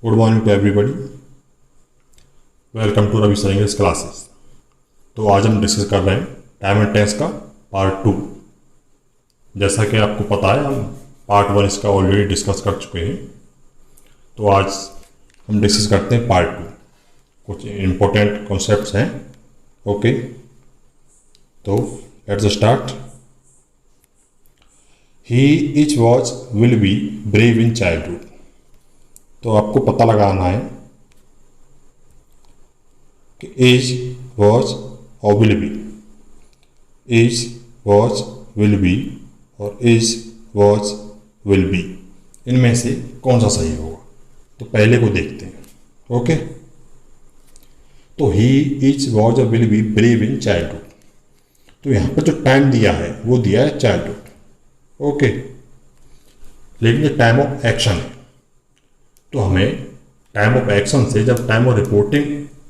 Good morning to everybody. Welcome to Ravi sir English classes. तो आज हम डिस्कस कर रहे हैं टाइम एंड टेंस का पार्ट 2। जैसा कि आपको पता है हम पार्ट 1 इसका ऑलरेडी डिस्कस कर चुके हैं। तो आज हम डिस्कस करते हैं पार्ट 2। कुछ इम्पोर्टेंट कॉन्सेप्ट्स हैं। ओके, तो let's start. He etch was will be brave in childhood. तो आपको पता लगाना है कि इज वॉज और will be, is was will be और इज वॉज विल बी, इनमें से कौन सा सही होगा। तो पहले को देखते हैं। ओके, तो ही इज वॉज और will be brave in childhood. तो यहाँ पर जो टाइम दिया है वो दिया है चाइल्डहुड। ओके, लेकिन ये टाइम ऑफ एक्शन है। तो हमें टाइम ऑफ एक्शन से जब टाइम ऑफ रिपोर्टिंग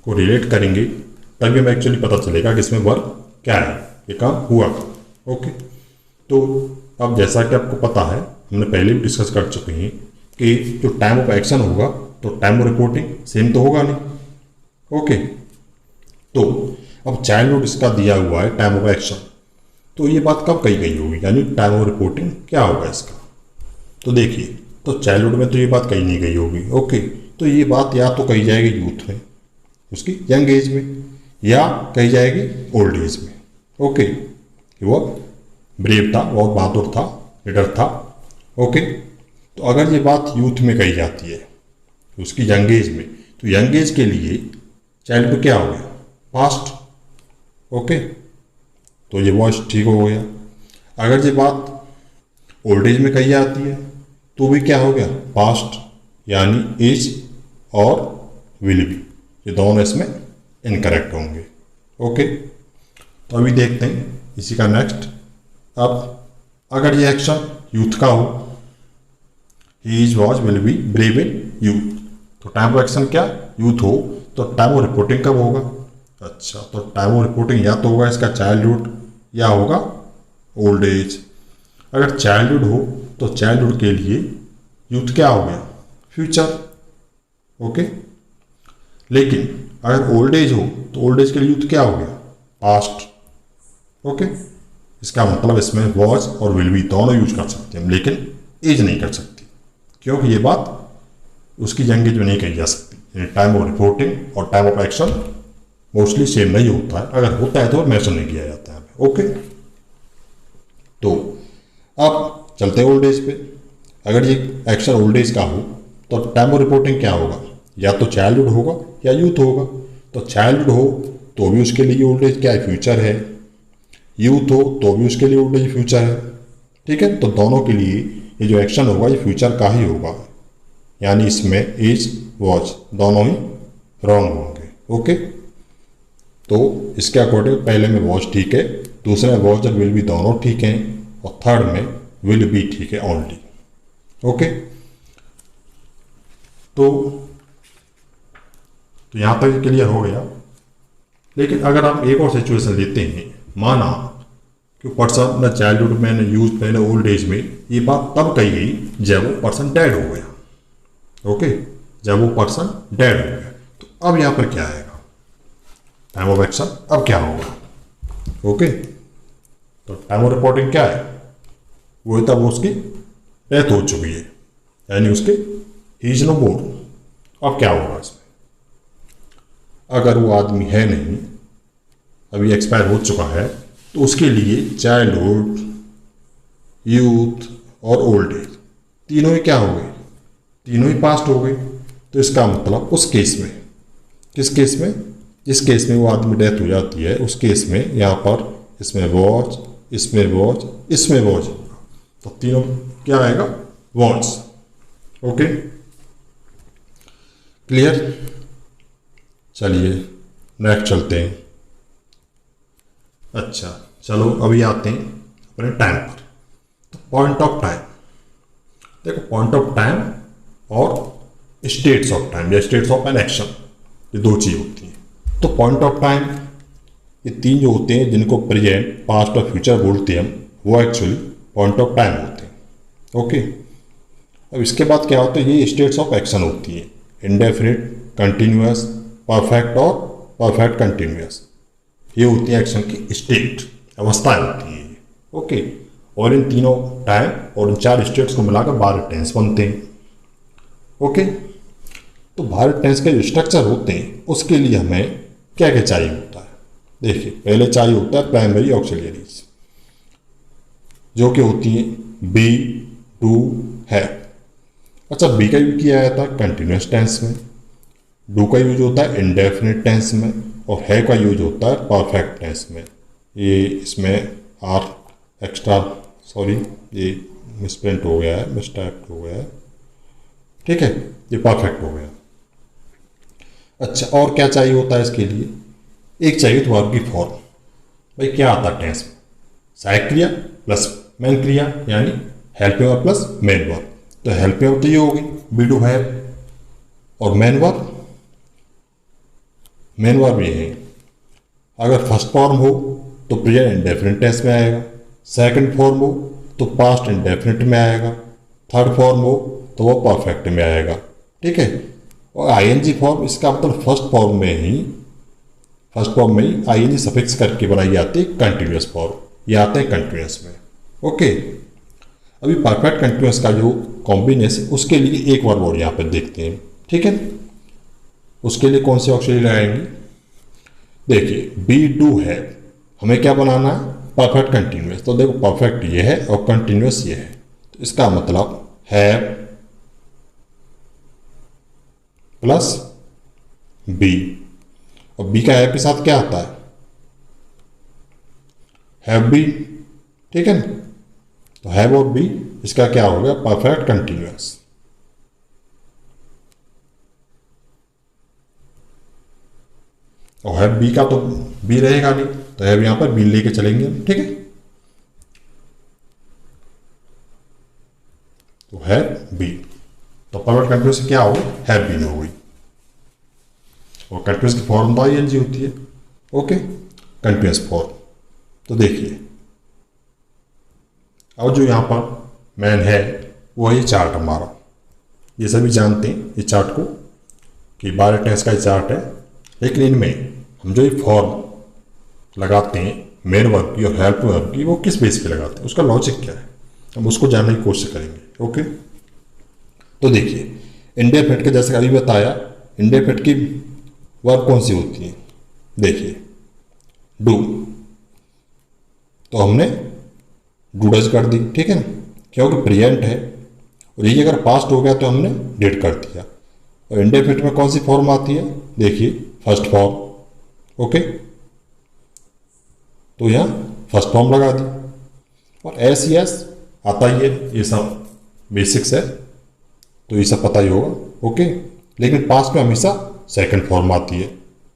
को रिलेट करेंगे तभी हमें एक्चुअली पता चलेगा कि इसमें वर्ब क्या है, ये काम हुआ था। ओके, तो अब जैसा कि आपको पता है, हमने पहले भी डिस्कस कर चुके हैं कि जो टाइम ऑफ एक्शन होगा तो टाइम ऑफ रिपोर्टिंग सेम तो होगा नहीं। ओके, तो अब चाइल्डहुड इसका दिया हुआ है टाइम ऑफ एक्शन, तो ये बात कब कही गई होगी, यानी टाइम ऑफ रिपोर्टिंग क्या होगा इसका। तो देखिए, तो चाइल्डहुड में तो ये बात कही नहीं गई होगी। ओके, तो ये बात या तो कही जाएगी यूथ में, उसकी यंग एज में, या कही जाएगी ओल्ड एज में। ओके, कि वो ब्रेव था, बहुत बहादुर था, लीडर था। ओके, तो अगर ये बात यूथ में कही जाती है उसकी यंग एज में, तो यंग एज के लिए चाइल्डहुड क्या हो गया, पास्ट। ओके, तो ये वॉइस ठीक हो गया। अगर ये बात ओल्ड एज में कही जाती है तो भी क्या हो गया, पास्ट, यानी इज और विल बी, ये दोनों इसमें इनकरेक्ट होंगे। ओके, तो अभी देखते हैं इसी का नेक्स्ट। अब अगर ये एक्शन यूथ का हो, he is was will be brave in youth, तो टाइम ऑफ एक्शन क्या, यूथ हो, तो टाइम ऑफ रिपोर्टिंग कब होगा। अच्छा, तो टाइम ऑफ रिपोर्टिंग या तो होगा इसका चाइल्डहुड या होगा ओल्ड एज। अगर चाइल्डहुड हो तो चाइल्डहुड के लिए यूथ क्या हो गया, फ्यूचर। ओके, लेकिन अगर ओल्ड एज हो तो ओल्ड एज के लिए यूथ क्या हो गया, पास्ट। ओके, इसका मतलब इसमें वॉज और विल बी दोनों यूज कर सकते हैं, लेकिन एज नहीं कर सकती, क्योंकि ये बात उसकी यंग एज में नहीं कही जा सकती। टाइम ऑफ रिपोर्टिंग और time of action mostly same नहीं होता है, अगर होता है तो मेंशन नहीं किया जाता है। ओके, तो अब चलते हैं ओल्ड एज पे। अगर ये एक्शन ओल्ड एज का हो तो टाइम ऑफ रिपोर्टिंग क्या होगा, या तो चाइल्डहुड होगा या यूथ होगा। तो चाइल्डहुड हो तो भी उसके लिए ओल्ड एज क्या है, फ्यूचर है। यूथ हो तो भी उसके लिए ओल्ड एज फ्यूचर है। ठीक है, तो दोनों के लिए ये जो एक्शन होगा ये फ्यूचर का ही होगा, यानी इसमें इज वॉज दोनों ही रॉन्ग होंगे। ओके, तो इसके अकॉर्डिंग पहले में वॉज ठीक है, दूसरे में वॉज और विल बी दोनों ठीक हैं, और थर्ड में विल बी ठीक है ओनली। ओके, तो यहां तक क्लियर हो गया। लेकिन अगर आप एक और सिचुएशन लेते हैं, माना कि पर्सन न चाइल्डहुड में न यूथ में न ओल्ड एज में, ये बात तब कही गई जब वो पर्सन डेड हो गया। ओके, जब वो पर्सन डेड हो गया, तो अब यहां पर क्या आएगा, टाइम ऑफ एक्शन अब क्या होगा। ओके, तो टाइम ऑफ रिपोर्टिंग क्या है, वो तब उसकी डेथ हो चुकी है, यानी उसके ही इज नो मोर। अब क्या होगा इसमें, अगर वो आदमी है नहीं, अभी एक्सपायर हो चुका है, तो उसके लिए चाइल्डहुड, यूथ और ओल्ड एज तीनों ही क्या हो गए, तीनों ही पास्ट हो गए। तो इसका मतलब उस केस में, किस केस में, जिस केस में वो आदमी डेथ हो जाती है, उस केस में यहाँ पर इसमें वॉज, इसमें वॉज, इसमें वॉज होगा, तो तीनों क्या आएगा, वॉज। Okay, clear. चलिए नेक्स्ट चलते हैं। अच्छा, चलो अभी आते हैं अपने टाइम पर। तो पॉइंट ऑफ टाइम, देखो पॉइंट ऑफ टाइम और स्टेट्स ऑफ टाइम या स्टेट्स ऑफ एन एक्शन, ये दो चीज़ होती हैं। तो पॉइंट ऑफ टाइम, ये तीन जो होते हैं जिनको प्रेजेंट, पास्ट और फ्यूचर बोलते हैं हम, वो एक्चुअली पॉइंट ऑफ टाइम होते हैं। ओके, अब इसके बाद क्या होता है, ये स्टेट्स ऑफ एक्शन होती है। इंडेफिनिट, कंटिन्यूअस, परफेक्ट और परफेक्ट कंटिन्यूअस। ये होती है एक्शन की स्टेट, अवस्थाएं होती हैं। ओके, और इन तीनों टाइम और इन 4 स्टेट्स को मिलाकर 12 टेंस बनते हैं। ओके, तो 12 टेंस के जो स्ट्रक्चर होते हैं उसके लिए हमें क्या क्या चाहिए होता है। देखिए, पहले चाहिए होता है प्राइमरी ऑक्सिलरीज, जो कि होती हैं बी, डू, है। अच्छा, बी का यूज किया जाता है कंटिन्यूस टेंस में, डू का यूज होता है इंडेफिनिट टेंस में, और है का यूज होता है परफेक्ट टेंस में। ये इसमें आर एक्स्ट्रा, सॉरी ये मिसप्रिंट हो गया है, मिसटाइप हो गया है, ठीक है, ये परफेक्ट हो गया। अच्छा, और क्या चाहिए होता है इसके लिए? एक चाहिए तो वर्ब की फॉर्म। भाई क्या आता है टेंस में? सहायक क्रिया प्लस मेन क्रिया, यानी helping verb plus main verb. तो हेल्पिंग वर्ब तो ये होगी बी डू हैव, और मेन वर्ब ये है। अगर फर्स्ट फॉर्म हो तो प्रेजेंट इंडेफिनिट टेंस में आएगा, सेकंड फॉर्म हो तो पास्ट इंडेफिनिट में आएगा, थर्ड फॉर्म हो तो वो परफेक्ट में आएगा, ठीक है। और आईएनजी फॉर्म, इसका मतलब फर्स्ट फॉर्म में ही आईएनजी सफिक्स करके बनाई जाती है कंटिन्यूअस फॉर्म, ये आते हैं कंटिन्यूअस में। ओके, अभी परफेक्ट कंटिन्यूअस का जो कॉम्बिनेशन, उसके लिए एक वर्ब और यहाँ पर देखते हैं, ठीक है। उसके लिए कौन सी ऑक्सिलरी लगाएंगे? देखिए, बी डू हैव, हमें क्या बनाना है? Perfect continuous. तो देखो, परफेक्ट ये है और कंटिन्यूअस ये है, तो इसका मतलब हैव प्लस बी, और बी का हैव के साथ क्या आता है? हैव बी, ठीक है ना। तो हैव और बी, इसका क्या हो गया? Perfect continuous. और हैव बी का तो बी रहेगा नहीं, तो हैव यहां पर बी लेके चलेंगे, ठीक है। तो हैव बी, तो परफेक्ट कंटिन्यूअस क्या होगा? हैव बी हो गई, और कंटिन्यूअस की फॉर्म तो आईएनजी होती है। Okay, continuous form. तो देखिए, और जो यहाँ पर मैन है वो है ये चार्ट हमारा, ये सभी जानते हैं ये चार्ट को कि 12 टेंस का ये चार्ट है। लेकिन इनमें हम जो ये फॉर्म लगाते हैं मेन वर्ब की और हेल्प वर्ब की, वो किस बेस पे लगाते हैं, उसका लॉजिक क्या है, हम उसको जानने की कोशिश करेंगे। ओके, तो देखिए, इंडेफिनिट के जैसे अभी बताया, इंडेफिनिट की वर्ब कौन सी होती है? देखिए, डू, तो हमने डूडज कर दी, ठीक है ना, क्योंकि प्रेजेंट है, और ये अगर पास्ट हो गया तो हमने डेट कर दिया। और इंडेफिनिट में कौन सी फॉर्म आती है? देखिए, फर्स्ट फॉर्म। ओके, तो यहाँ फर्स्ट फॉर्म लगा दी, और एस यस आता ही है, ये सब बेसिक्स है, तो ये सब पता ही होगा। ओके, लेकिन पास्ट में हमेशा सेकंड फॉर्म आती है,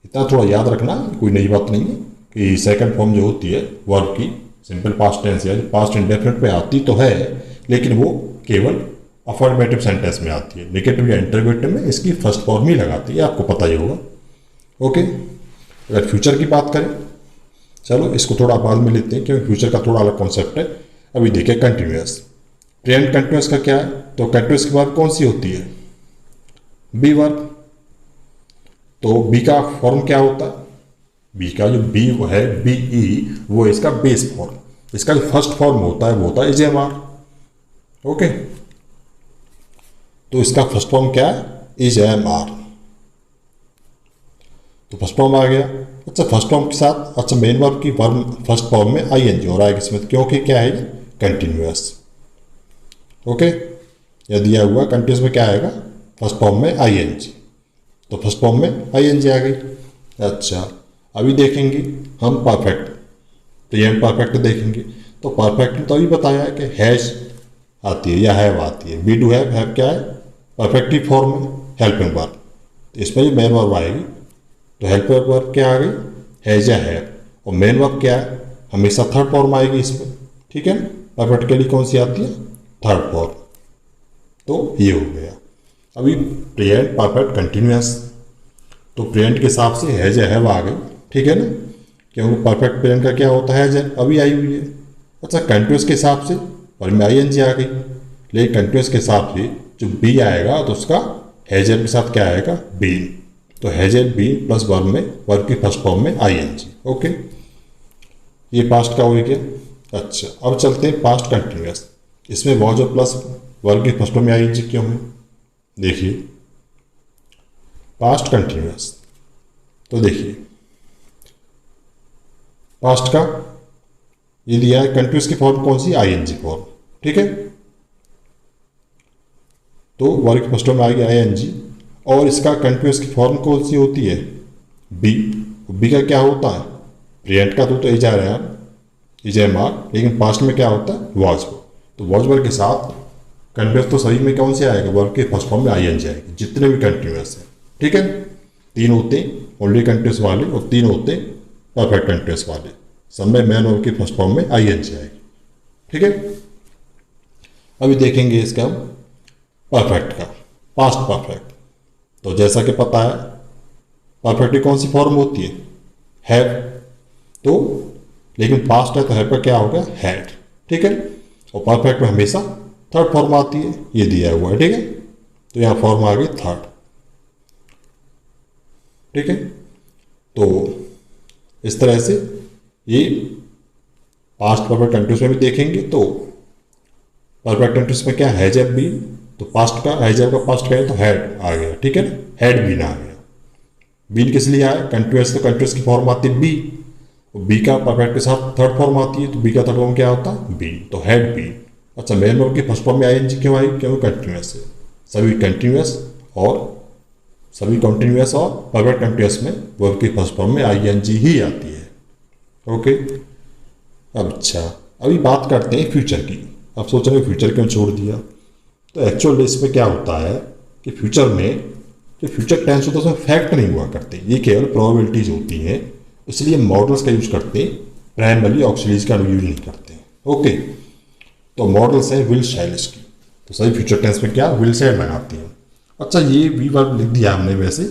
इतना थोड़ा याद रखना, कोई नई बात नहीं है कि सेकंड फॉर्म जो होती है वर्ब की, सिंपल पास्ट टेंस या पास्ट इंडेफिनिट में आती तो है, लेकिन वो केवल अफर्मेटिव सेंटेंस में आती है, नेगेटिव या इंटरोगेटिव में इसकी फर्स्ट फॉर्म ही लगाती है, आपको पता ही होगा। ओके, अगर फ्यूचर की बात करें, चलो इसको थोड़ा बाद में लेते हैं क्योंकि फ्यूचर का थोड़ा अलग कॉन्सेप्ट है। अभी देखिए कंटिन्यूअस, प्रेजेंट कंटिन्यूअस का क्या है? तो कंटिन्यूअस की वर्ब कौन सी होती है? Be verb. तो बी का फॉर्म क्या होता है? बी का जो बी वो है बी ई, वो इसका बेस फॉर्म, इसका जो फर्स्ट फॉर्म होता है वो होता है इज एम आर। ओके, तो इसका फर्स्ट फॉर्म क्या है? इज एम आर, तो फर्स्ट फॉर्म आ गया। अच्छा, फर्स्ट फॉर्म के साथ अच्छा मेन वर्ब की वर्ब फर्स्ट फॉर्म में आई एन जी हो रहा है इसमें, क्योंकि क्या है? कंटिन्यूअस। ओके, यह दिया हुआ कंटिन्यूअस में क्या आएगा? फर्स्ट फॉर्म में आई एन जी, तो फर्स्ट फॉर्म में आई एन जी आ गई। अच्छा, अभी देखेंगे हम परफेक्ट, प्रेजेंट परफेक्ट देखेंगे, तो परफेक्ट में तो अभी बताया है कि हैज आती है या हैव आती है। बी डू हैव क्या है? परफेक्टिव फॉर्म में हेल्पिंग वर्ब, तो इसमें जो मेन वर्ब आएगी तो हेल्पिंग वर्ब क्या आ गई? हैज या हैव, और मेन वर्ब क्या है? हमेशा थर्ड फॉर्म आएगी इसमें, ठीक है। परफेक्ट के लिए कौन सी आती है? Third form. तो ये हो गया। अभी प्रेजेंट परफेक्ट कंटिन्यूअस, तो प्रेजेंट के हिसाब से हैज या हैव आ गई, ठीक है ना, क्योंकि परफेक्ट प्रेजेंट का क्या होता है? हैज, अभी आई हुई है। अच्छा, कंटिन्यूअस के हिसाब से और में आई एन जी आ गई, लेकिन कंटिन्यूअस के हिसाब से जो बी आएगा तो उसका हैजर के साथ क्या आएगा, बीन। तो हैजर बीन प्लस वर्ब में वर्ब की फर्स्ट फॉर्म में आईएनजी। ओके, ये पास्ट का हो गया। अच्छा, अब चलते हैं पास्ट कंटिन्यूअस। इसमें वॉज और प्लस वर्ब की फर्स्ट फॉर्म में आईएनजी क्यों है? देखिए पास्ट कंटिन्यूअस, तो देखिए पास्ट का ये दिया है, कंटिन्यूअस की फॉर्म कौन सी, आईएनजी फॉर्म। ठीक है, तो वर्ब की फर्स्ट फॉर्म में आएगी आईएनजी, और इसका कंटिन्यूअस की फॉर्म कौन सी होती है, बी। बी का क्या होता है, प्रेजेंट का तो इज आ रहा है, इज एम आर, लेकिन पास्ट में क्या होता है, वॉज। तो वॉज वर्ब के साथ कंटिन्यूअस तो सभी में कौन से आएगा, वर्ब के फर्स्ट फॉर्म में आईएनजी आएगी, जितने भी कंटिन्यूअस है। ठीक है, 3 होते हैं ओनली कंटिन्यूअस वाले और 3 होते हैं परफेक्ट कंटिन्यूअस वाले। सब में मैन वर्ब की फर्स्ट फॉर्म में आईएनजी आएगी। ठीक है, अभी देखेंगे इसका हम परफेक्ट का, पास्ट परफेक्ट। तो जैसा कि पता है परफेक्ट की कौन सी फॉर्म होती है, हैव। तो लेकिन पास्ट है तो हैव का क्या हो गया, हैड। ठीक है, और परफेक्ट में हमेशा थर्ड फॉर्म आती है, ये दिया हुआ है। ठीक है, तो यहाँ फॉर्म आ गई थर्ड। ठीक है, तो इस तरह से ये पास्ट परफेक्ट कंटिन्यूअस में भी देखेंगे। तो परफेक्ट कंटिन्यूअस में क्या हैज हैव बीन, तो पास्ट का हैज हैव का पास्ट का है तो हैड आ गया। ठीक है ना, हैड बीन आ गया। बीन किस लिए आया, कंटिन्यूअस, तो कंटिन्यूअस की फॉर्म आती है बी, बी का परफेक्ट के साथ थर्ड फॉर्म आती है, तो बी का थर्ड फॉर्म क्या होता है, बी, तो हैड बीन। अच्छा, मेन वर्ब की फर्स्ट फॉर्म में आईएनजी क्यों आई, क्यों, कंटिन्यूअस है। सभी कंटिन्यूअस और परफेक्ट कंटिन्यूअस में वर्ब की फर्स्ट फॉर्म में आईएनजी ही आती है। ओके, अब अच्छा अभी बात करते हैं फ्यूचर की। आप सोच रहे हैं फ्यूचर क्यों छोड़ दिया, तो एक्चुअल इसमें क्या होता है कि फ्यूचर में जो फ्यूचर टेंस होता है उसमें फैक्ट नहीं हुआ करते, ये केवल प्रोबेबिलिटीज होती हैं, इसलिए मॉडल्स का यूज करते हैं, प्राइमरी ऑक्सिलरीज का यूज नहीं करते। ओके, तो मॉडल्स हैं विल शैलिश की, तो सही फ्यूचर टेंस में क्या विल शैल लगाती हैं। अच्छा, ये वी वर्ब लिख दिया हमने, वैसे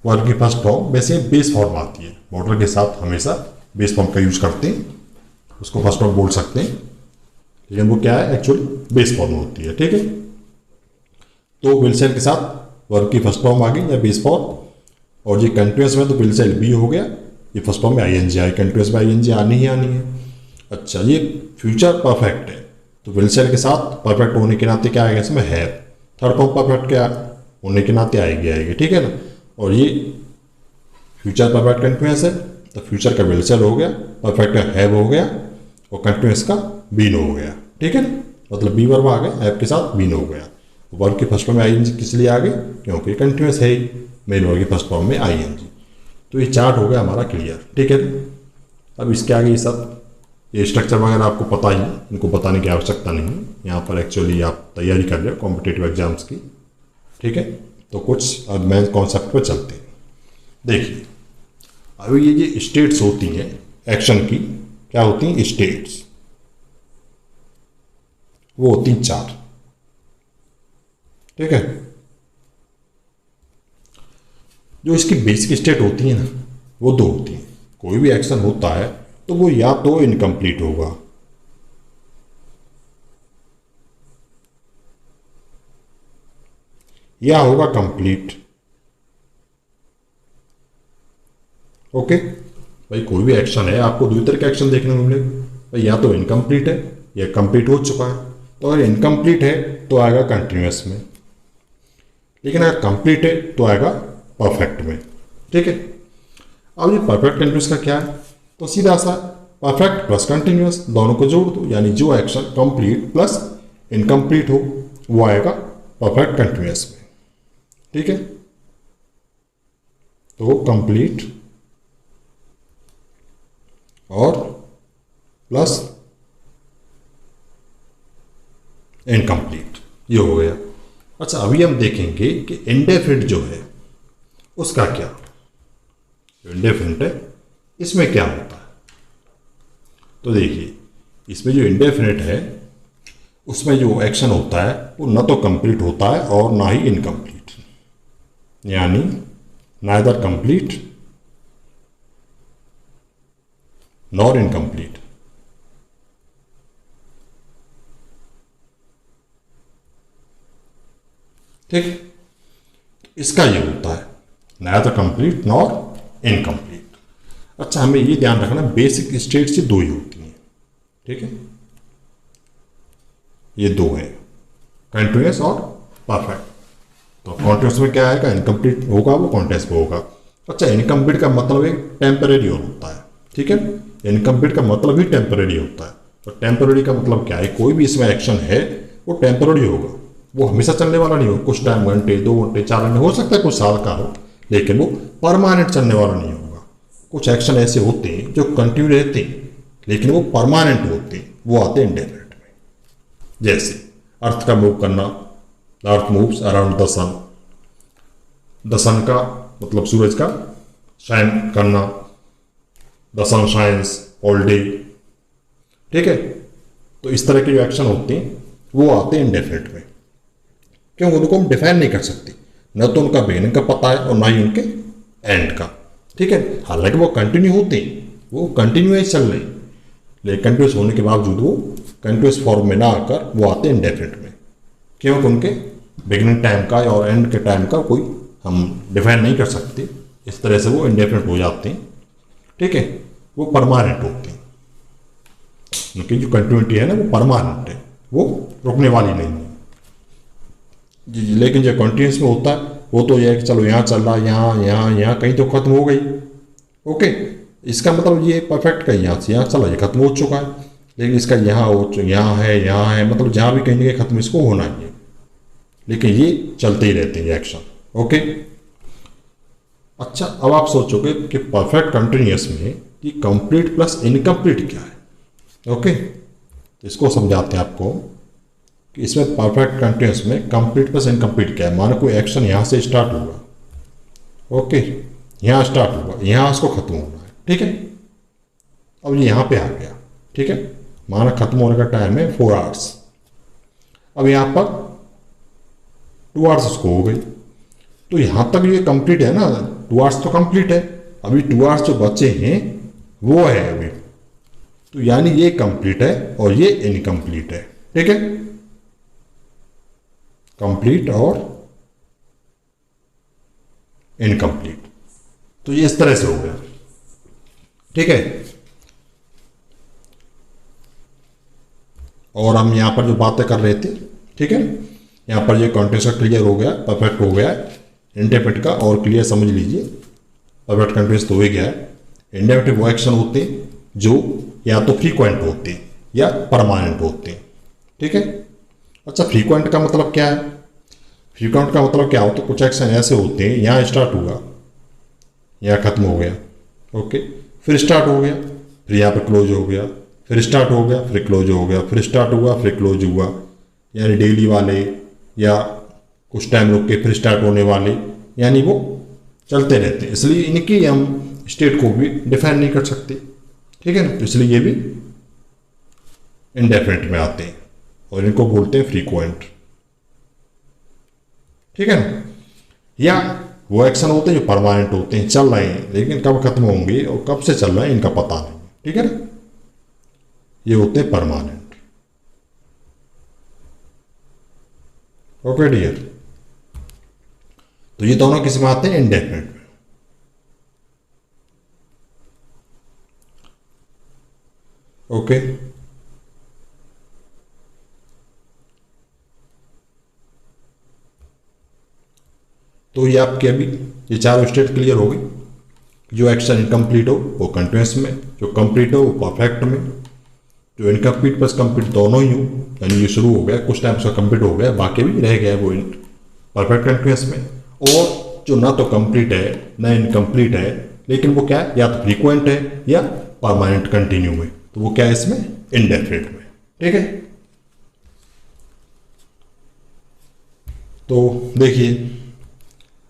वर्ब की फर्स्ट फॉर्म वैसे बेस फॉर्म आती है, मॉडल के साथ हमेशा बेस फॉर्म का यूज करते हैं, उसको फर्स्ट फॉर्म बोल सकते हैं, लेकिन वो क्या है एक्चुअली बेस फॉर्म होती है। ठीक है, तो विल शैल के साथ वर्ब की फर्स्ट फॉर्म आ गई या बेस फॉर्म, और ये कंटिन्यूअस में तो विल शैल बी हो गया, ये फर्स्ट फॉर्म में आईएनजी आई, कंटिन्यूअस में आईएनजी आनी ही आनी है। अच्छा, ये फ्यूचर परफेक्ट है, तो विल शैल के साथ परफेक्ट होने के नाते क्या आएगा इसमें, हैव। थर्ड फॉर्म परफेक्ट क्या होने के नाते आएगी। ठीक है ना, और ये फ्यूचर परफेक्ट कंटिन्यूअस है, तो फ्यूचर का विल शैल हो गया, परफेक्ट का हैव हो गया, और कंटिन्यूअस का बीन हो गया। ठीक है ना, मतलब बी वर्ब आ गया, हैव के साथ बीन हो गया। वर्ब की फर्स्ट फॉर्म में आईएनजी किस लिए आ गई, क्योंकि कंटिन्यूअस है ही, मेन वर्ब की फर्स्ट फॉर्म में आईएनजी। तो ये चार्ट हो गया हमारा क्लियर। ठीक है, अब इसके आगे ये सब ये स्ट्रक्चर वगैरह आपको पता ही है, इनको बताने की आवश्यकता नहीं है। यहाँ पर एक्चुअली आप तैयारी कर रहे हो कॉम्पिटेटिव एग्जाम्स की। ठीक है, तो कुछ अब मेन कॉन्सेप्ट पर चलते हैं। देखिए, अभी ये जो स्टेट्स होती हैं एक्शन की, क्या होती हैं स्टेट्स, वो होती हैं 4। ठीक है, जो इसकी बेसिक स्टेट होती है ना, वो 2 होती हैं। कोई भी एक्शन होता है तो वो या तो इनकम्प्लीट होगा, या होगा कंप्लीट। ओके भाई, कोई भी एक्शन है आपको 2 तरह के एक्शन देखने को मिलेगा भाई, या तो इनकम्प्लीट है या कंप्लीट हो चुका है। तो अगर इनकम्प्लीट है तो आएगा कंटिन्यूअस में, लेकिन अगर कंप्लीट है तो आएगा परफेक्ट में। ठीक है, अब ये परफेक्ट कंटिन्यूअस का क्या है, तो सीधा सा परफेक्ट प्लस कंटिन्यूअस दोनों को जोड़ दो, यानी जो एक्शन कंप्लीट प्लस इनकम्प्लीट हो वो आएगा परफेक्ट कंटिन्यूअस में। ठीक है, तो कंप्लीट और प्लस इनकम्प्लीट, ये हो गया। अच्छा, अभी हम देखेंगे कि इंडेफिनिट जो है उसका क्या, इंडेफिनिट है इसमें क्या होता है। तो देखिए, इसमें जो इंडेफिनिट है उसमें जो एक्शन होता है वो ना तो कंप्लीट होता है और ना ही इनकम्प्लीट, यानी नाइदर कंप्लीट नॉर इनकम्प्लीट। ठीक, इसका ये होता है, neither complete nor incomplete। अच्छा, हमें ये ध्यान रखना बेसिक स्टेट से दो ही होती हैं, ठीक है, ये दो है, कंटिन्यूस और परफेक्ट। तो कॉन्टिन्यूस में क्या आएगा, इनकम्प्लीट होगा वो कॉन्टिन्यूस में होगा। अच्छा, इनकम्प्लीट का मतलब एक टेम्परेरी होता है, ठीक है, इनकम्प्लीट का मतलब ही टेम्परेरी होता है। तो टेम्परेरी का मतलब क्या है, कोई भी इसमें एक्शन है वो टेम्परेरी होगा, वो हमेशा चलने वाला नहीं होगा, कुछ टाइम, घंटे, 2 घंटे, 4 घंटे, हो सकता है कुछ साल का हो, लेकिन वो परमानेंट चलने वाला नहीं होगा। कुछ एक्शन ऐसे होते हैं जो कंटिन्यू रहते हैं लेकिन वो परमानेंट होते हैं, वो आते हैं इंडेफिनिट में। जैसे अर्थ का मूव करना, the earth moves around the sun, the सन का मतलब सूरज का शाइन करना, the sun shines all day, ठीक है। तो इस तरह के जो एक्शन होते हैं वो आते हैं इंडेफिनिट में, क्यों, उनको हम डिफाइन नहीं कर सकते, न तो उनका बिगिनिंग का पता है और ना ही उनके एंड का, ठीक है। हालांकि वो कंटिन्यू होते हैं, वो कंटिन्यूस चल रहे हैं, लेकिन कंटिन्यूस होने के बावजूद वो कंटिन्यूस फॉर्म में ना आकर वो आते हैं इंडेफिनिट में, क्योंकि उनके बिगिनिंग टाइम का और एंड के टाइम का कोई हम डिफाइन नहीं कर सकते, इस तरह से वो इंडेफिनिट हो जाते हैं, ठीक है। वो परमानेंट होते हैं, उनकी जो कंटिन्यूटी है ना वो परमानेंट है, वो रुकने वाली नहीं है। लेकिन जो कंटिन्यूस में होता है वो तो यह है कि चलो यहाँ चल रहा, यहाँ कहीं तो खत्म हो गई, ओके, इसका मतलब ये परफेक्ट का यहाँ से यहाँ चला, ये खत्म हो चुका है, लेकिन इसका यहाँ है, मतलब जहाँ भी कहीं ना कहीं खत्म इसको होना ही है, लेकिन ये चलते ही रहते हैं एक्शन, ओके। अच्छा, अब आप सोचोगे कि परफेक्ट कंटिन्यूस में कि कंप्लीट प्लस इनकम्प्लीट क्या है, ओके। तो इसको समझाते हैं आपको कि इसमें परफेक्ट कंटिन्यूस में कंप्लीट प्लस इनकम्प्लीट क्या है। मानो कोई एक्शन यहाँ से स्टार्ट होगा, ओके, यहाँ स्टार्ट होगा, यहाँ उसको खत्म होना है, ठीक है। अब ये यहाँ पे आ गया, ठीक है, माना खत्म होने का टाइम है 4 आवर्स, अब यहाँ पर 2 आवर्स उसको हो गई, तो यहाँ तक ये कंप्लीट है ना, 2 आवर्स तो कंप्लीट है, अभी 2 आवर्स जो बचे हैं वो है अभी, तो यानी ये कंप्लीट है और ये इनकम्प्लीट है, ठीक है, कंप्लीट और इनकम्प्लीट। तो ये इस तरह से हो गया, ठीक है। और हम यहां पर जो बातें कर रहे थे, ठीक है, यहां पर ये कॉन्टेक्स्ट क्लियर हो गया, परफेक्ट हो गया है, इंडेफिनिट का और क्लियर समझ लीजिए, परफेक्ट कंटिन्यूस तो हो गया है। इंडेफिनिट वो एक्शन होते हैं जो या तो फ्रीक्वेंट होते हैं या परमानेंट होते हैं, ठीक है। अच्छा, फ्रीक्वेंट का मतलब क्या है, फ्रीक्वेंट का मतलब क्या होता है, कुछ एक्शन ऐसे होते हैं यहाँ स्टार्ट हुआ, यहाँ खत्म हो गया, ओके, फिर स्टार्ट हो गया, फिर यहाँ पर क्लोज हो गया, फिर स्टार्ट हो गया, फिर क्लोज हो गया, फिर स्टार्ट हुआ, फिर क्लोज हुआ, यानी डेली वाले या कुछ टाइम रुक के फिर स्टार्ट होने वाले, यानी वो चलते रहते हैं, इसलिए इनकी हम स्टेट को भी डिफाइन नहीं कर सकते, ठीक है ना, तो इसलिए ये भी इंडेफिनिट में आते हैं और इनको बोलते हैं फ्रीक्वेंट, ठीक है ना। या वो एक्शन होते हैं जो परमानेंट होते हैं, चल रहे हैं, लेकिन कब खत्म होंगे और कब से चल रहे हैं इनका पता नहीं, ठीक है ना, ये होते हैं परमानेंट, ओके डियर। तो ये दोनों किस में आते हैं, इंडेफिनिट में, ओके। तो ये आपके अभी ये चारों स्टेट क्लियर हो गई, जो एक्शन इनकम्प्लीट हो वो कंटिन्यूस में, जो कंप्लीट हो वो परफेक्ट में, जो इनकम्प्लीट प्लस कंप्लीट दोनों ही हो, यानी ये शुरू हो गया कुछ टाइम से कंप्लीट हो गया, बाकी भी रह गया वो परफेक्ट कंटिन्यूस में, और जो ना तो कंप्लीट है ना इनकम्प्लीट है, लेकिन वो क्या है, या तो फ्रीक्वेंट है या परमानेंट कंटिन्यू में, तो वो क्या है इसमें, इंडेफिनिट में, ठीक है। तो देखिए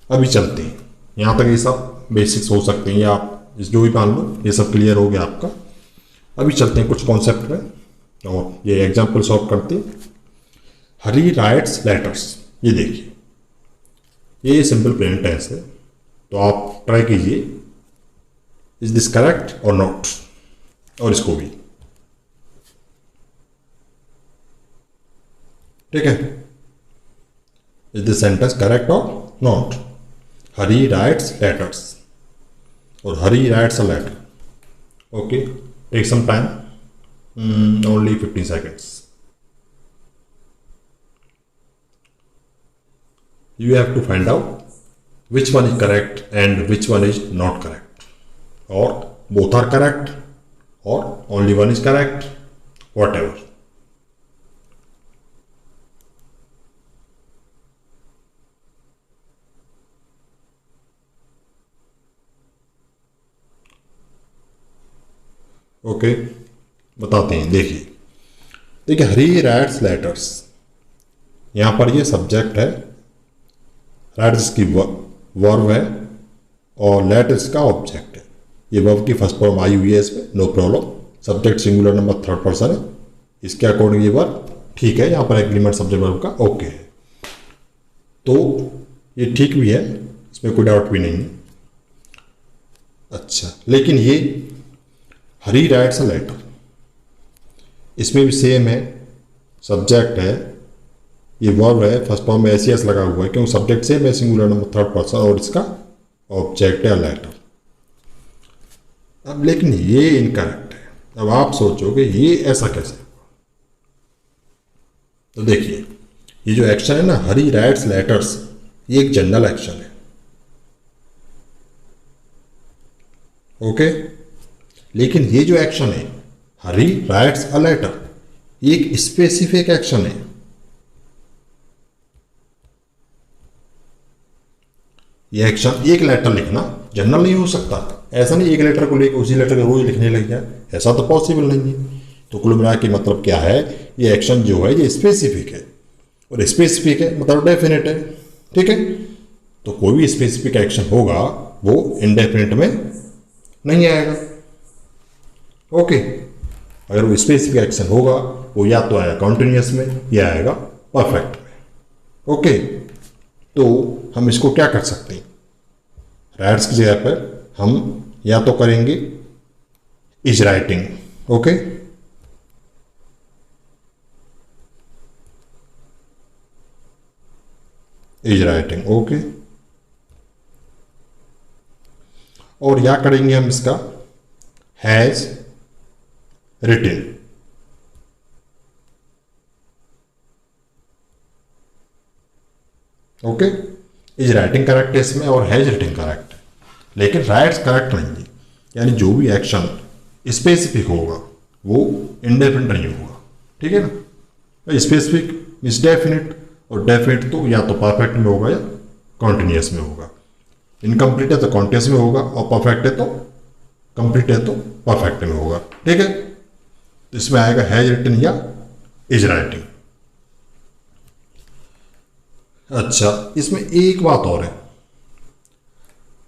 अभी चलते हैं, यहाँ तक ये सब बेसिक्स हो सकते हैं, या आप जो भी मान लो ये सब क्लियर हो गया आपका। अभी चलते हैं कुछ कॉन्सेप्ट में और ये एग्जाम्पल सॉल्व करते हैं। हरी राइट्स लेटर्स, ये देखिए ये सिंपल प्रेजेंट टेंस है, तो आप ट्राई कीजिए इज दिस करेक्ट और नॉट, और इसको भी, ठीक है, इज दिस सेंटेंस करेक्ट और नॉट, हरी राइट्स लेटर्स और हरी rights a letter. Okay, take some time, only 15 seconds. You have to find out which one is correct and which one is not correct, or both are correct, or only one is correct, whatever. Okay, बताते हैं. देखिए हरी rights letters, यहाँ पर ये subject है, rights की verb है और लेटर्स का ऑब्जेक्ट है. ये वर्ब की फर्स्ट फॉर्म आई हुई है इसमें, no problem. Subject singular number third person है, इसके अकॉर्डिंग ये वर्ब ठीक है. यहाँ पर एग्रीमेंट सब्जेक्ट वर्ब का ओके है, तो ये ठीक भी है, इसमें कोई डाउट भी नहीं है. अच्छा, लेकिन ये हरी राइट्स अ लेटर, इसमें भी सेम है, सब्जेक्ट है, ये वर्ब है, फर्स्ट फॉर्म में एस लगा हुआ है क्योंकि सब्जेक्ट सेम है, सिंगुलर नंबर थर्ड पर्सन, और इसका ऑब्जेक्ट है लेटर. अब लेकिन ये इनकरेक्ट है. अब आप सोचोगे ये ऐसा कैसे हुआ? तो देखिए, ये जो एक्शन है ना, हरी राइट्स लेटर्स, ये एक जनरल एक्शन है. ओके, लेकिन ये जो एक्शन है हरी राइट्स अ लेटर, ये एक स्पेसिफिक एक्शन है. ये एक्शन एक लेटर लिखना जनरल नहीं हो सकता. ऐसा नहीं एक लेटर को लेकर उसी लेटर को रोज लिखने लग जाए, ऐसा तो पॉसिबल नहीं है. तो कुल मिला के मतलब क्या है, ये एक्शन जो है ये स्पेसिफिक है, और स्पेसिफिक है मतलब डेफिनेट है. ठीक है, तो कोई भी स्पेसिफिक एक्शन होगा वो इंडेफिनेट में नहीं आएगा. ओके, अगर वो स्पेसिफिक एक्शन होगा वो या तो आएगा कॉन्टिन्यूस में या आएगा परफेक्ट में. ओके, तो हम इसको क्या कर सकते हैं, राइट्स की जगह पर हम या तो करेंगे is writing. Okay, is writing. Okay, और या करेंगे हम इसका has रिटिन. Okay, is writing correct है इसमें और हैज रिटिन करेक्ट है, लेकिन राइट्स करेक्ट नहीं है. यानी जो भी एक्शन स्पेसिफिक होगा वो इंडेफिनिट नहीं होगा. ठीक है ना, स्पेसिफिक मीन्स डेफिनिट, और डेफिनिट तो या तो परफेक्ट में होगा या कॉन्टिन्यूस में होगा. इनकम्प्लीट है तो कॉन्टिन्यूस में होगा, और परफेक्ट है तो कंप्लीट है तो परफेक्ट में होगा. ठीक है, तो इसमें आएगा हैज रिटन या इज राइटिंग. अच्छा, इसमें एक बात और है,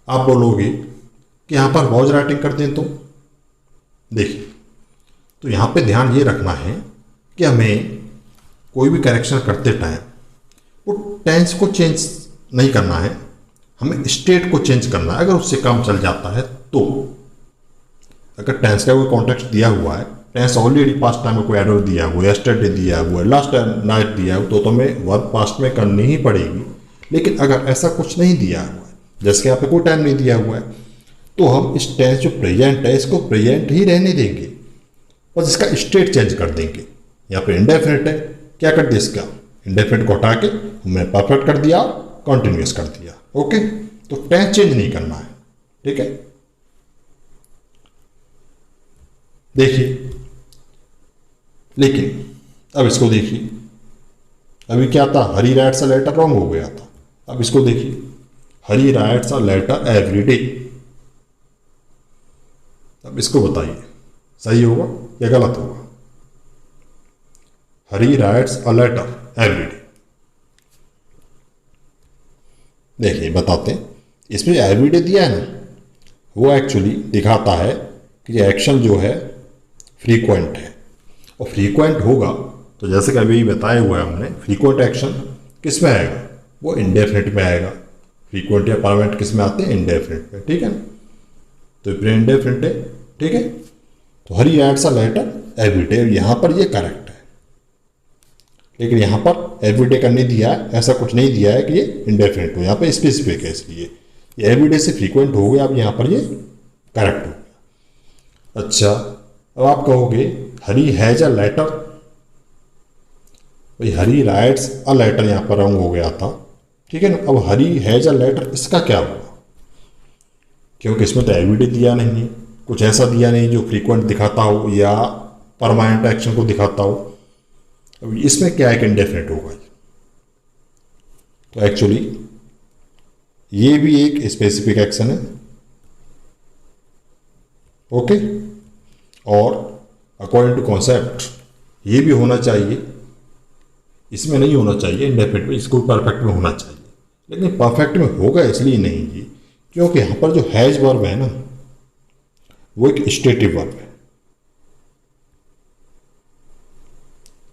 आप बोलोगे कि यहां पर वॉज राइटिंग कर दें तो देखिए, तो यहां पे ध्यान ये रखना है कि हमें कोई भी करेक्शन करते टाइम वो टेंस को चेंज नहीं करना है, हमें स्टेट को चेंज करना है. अगर उससे काम चल जाता है तो, अगर टेंस का कोई कॉन्टेक्स्ट दिया हुआ है, टेंस ऑलरेडी पास्ट टाइम में कोई एडवर्ब दिया हुआ है, यस्टरडे दिया हुआ है, लास्ट नाइट दिया हुआ, तो हमें वर्ब पास्ट में करनी ही पड़ेगी. लेकिन अगर ऐसा कुछ नहीं दिया हुआ है, जैसे कि यहाँ पे कोई टाइम नहीं दिया हुआ है, तो हम इस टेंस जो प्रेजेंट है इसको प्रेजेंट ही रहने देंगे, बस इसका स्टेट चेंज कर देंगे. यहाँ पे इंडेफिनिट है, क्या कर दिया, इसका इंडेफिनिट को हटा के हमने परफेक्ट कर दिया, कॉन्टिन्यूस कर दिया. ओके, तो टेंस चेंज नहीं करना है. ठीक है, देखिए, लेकिन अब इसको देखिए, अभी क्या था, हरी राइट्स अ लेटर रॉन्ग हो गया था. अब इसको देखिए, हरी rights a letter every day. अब इसको बताइए सही होगा या गलत होगा. हरी rights a letter every day, देखिए बताते हैं. इसमें एवरी डे दिया है ना, वो एक्चुअली दिखाता है कि ये एक्शन जो है फ्रीक्वेंट है, और फ्रीक्वेंट होगा तो जैसे कि अभी बताया हुआ है हमने, फ्रीक्वेंट एक्शन किस में आएगा, वो इंडेफिनिट में आएगा. फ्रीक्वेंट या परमानेंट किस में आते हैं, इंडेफिनिट में. ठीक है ना, तो फिर इंडेफिनिट है. ठीक है, तो हरी rights a letter every day, यहाँ पर ये करेक्ट है. लेकिन यहाँ पर एवरी डे का नहीं दिया है, ऐसा कुछ नहीं दिया है कि ये इंडेफिनिट हो, यहाँ पे स्पेसिफिक है, इसलिए ये एवरीडे से फ्रीक्वेंट हो गया, अब यहाँ पर ये करेक्ट हो गया। अच्छा, अब आप कहोगे हरी हैज अ लेटर, भाई हरी राइट्स अ लेटर यहाँ पर रॉन्ग हो गया था, ठीक है ना। अब हरी हैज अ लेटर, इसका क्या हुआ, क्योंकि इसमें तो एवरीडे दिया नहीं है, कुछ ऐसा दिया नहीं जो फ्रीक्वेंट दिखाता हो या परमानेंट एक्शन को दिखाता हो। अब इसमें क्या एक इंडेफिनिट होगा, तो एक्चुअली ये भी एक स्पेसिफिक एक्शन है, ओके। और अकॉर्डिंग टू कॉन्सेप्ट ये भी होना चाहिए, इसमें नहीं होना चाहिए इंडेफिनिट में, इसको परफेक्ट में होना चाहिए, लेकिन परफेक्ट में होगा इसलिए नहीं जी, क्योंकि यहाँ पर जो हैज वर्ब है ना, वो एक स्टेटिव वर्ब है।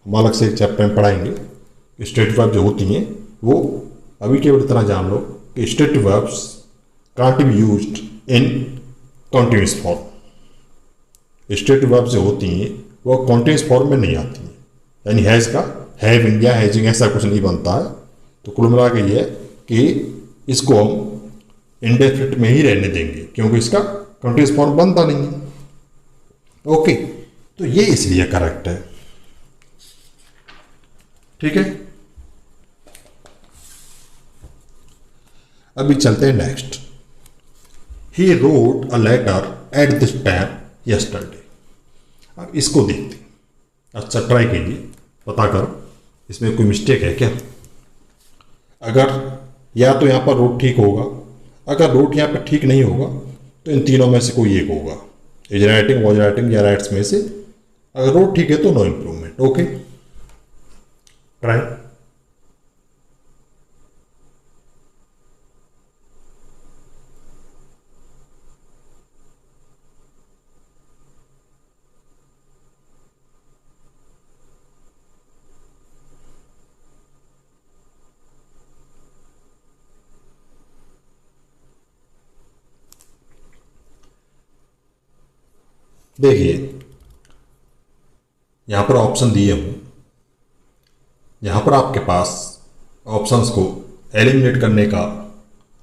हम अलग से एक चैप्टर में पढ़ाएंगे स्टेटिव वर्ब जो होती हैं वो, अभी केवल इतना जान लो कि stative verbs can't be used in continuous form. Stative verb जो होती हैं वो कॉन्टिन्यूस फॉर्म में नहीं आती हैं, यानी हैज का हैविंग या हैजिंग ऐसा कुछ नहीं बनता है। तो कुल मिला के ये है कि इसको हम इंडेफिनिट में ही रहने देंगे, क्योंकि इसका कॉन्टिन्यूस फॉर्म बनता नहीं है, ओके। तो ये इसलिए करेक्ट है, ठीक है। अभी चलते हैं next. He wrote a letter at this time yesterday. अब इसको देखते हैं, अच्छा ट्राई कीजिए, पता करो इसमें कोई मिस्टेक है क्या। अगर या तो यहाँ पर रूट ठीक होगा, अगर रूट यहाँ पर ठीक नहीं होगा तो इन तीनों में से कोई एक होगा, इज राइटिंग, वॉज राइटिंग या राइट्स में से। अगर रूट ठीक है तो नो इम्प्रूवमेंट, ओके। ट्राई। देखिए यहां पर ऑप्शन दिए हूं, यहां पर आपके पास ऑप्शंस को एलिमिनेट करने का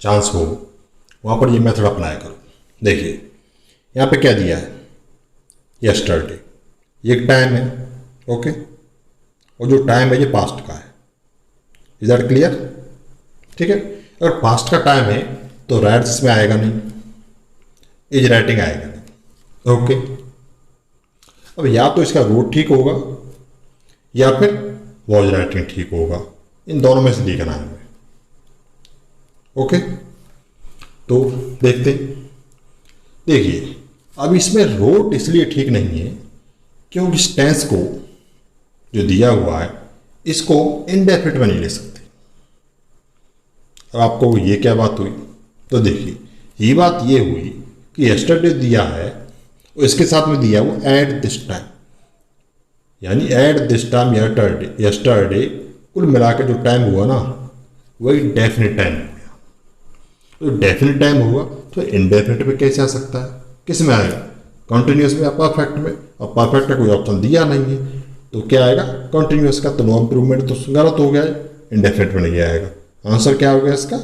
चांस हो, वहां पर ये मेथड अप्लाई करो। देखिए यहां पे क्या दिया है, यस्टरडे, ये एक टाइम है, ओके, और जो टाइम है ये पास्ट का है। इज दैट क्लियर, ठीक है। अगर पास्ट का टाइम है तो राइट्स इसमें आएगा नहीं, इज राइटिंग आएगा नहीं, ओके। अब या तो इसका रूट ठीक होगा या फिर वॉज राइटिंग ठीक होगा, इन दोनों में से लिखना है हमें, ओके। तो देखते हैं। देखिए अब इसमें रोट इसलिए ठीक नहीं है क्योंकि इस टेंस को जो दिया हुआ है इसको इंडेफिनिट में नहीं ले सकते। अब आपको ये क्या बात हुई, तो देखिए ये बात ये हुई कि यस्टरडे दिया है और इसके साथ में दिया वो एट दिस टाइम, यानी एट दिस टाइम यस्टरडे, कुल मिला के जो टाइम हुआ ना वही डेफिनेट टाइम हो गया। तो डेफिनेट टाइम हुआ तो इंडेफिनिट में कैसे आ सकता है, किस में आएगा, कॉन्टिन्यूस में या परफेक्ट में। और परफेक्ट का कोई ऑप्शन दिया नहीं है तो क्या आएगा, कॉन्टिन्यूस का। तो नो इम्प्रूवमेंट तो गलत हो गया, इंडेफिनिट में नहीं आएगा। आंसर क्या हो गया इसका,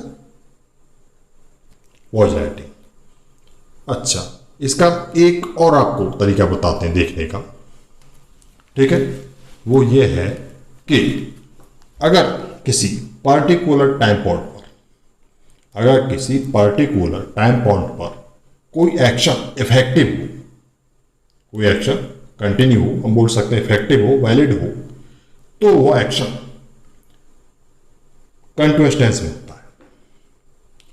वॉज राइटिंग। अच्छा इसका एक और आपको तरीका बताते हैं देखने का, ठीक है। वो ये है कि अगर किसी पार्टिकुलर टाइम पॉइंट पर, अगर किसी पार्टिकुलर टाइम पॉइंट पर कोई एक्शन इफेक्टिव हो, कोई एक्शन कंटिन्यू हो, हम बोल सकते हैं इफेक्टिव हो, वैलिड हो, तो वो एक्शन कंटिन्यूअस टेंस में होता है,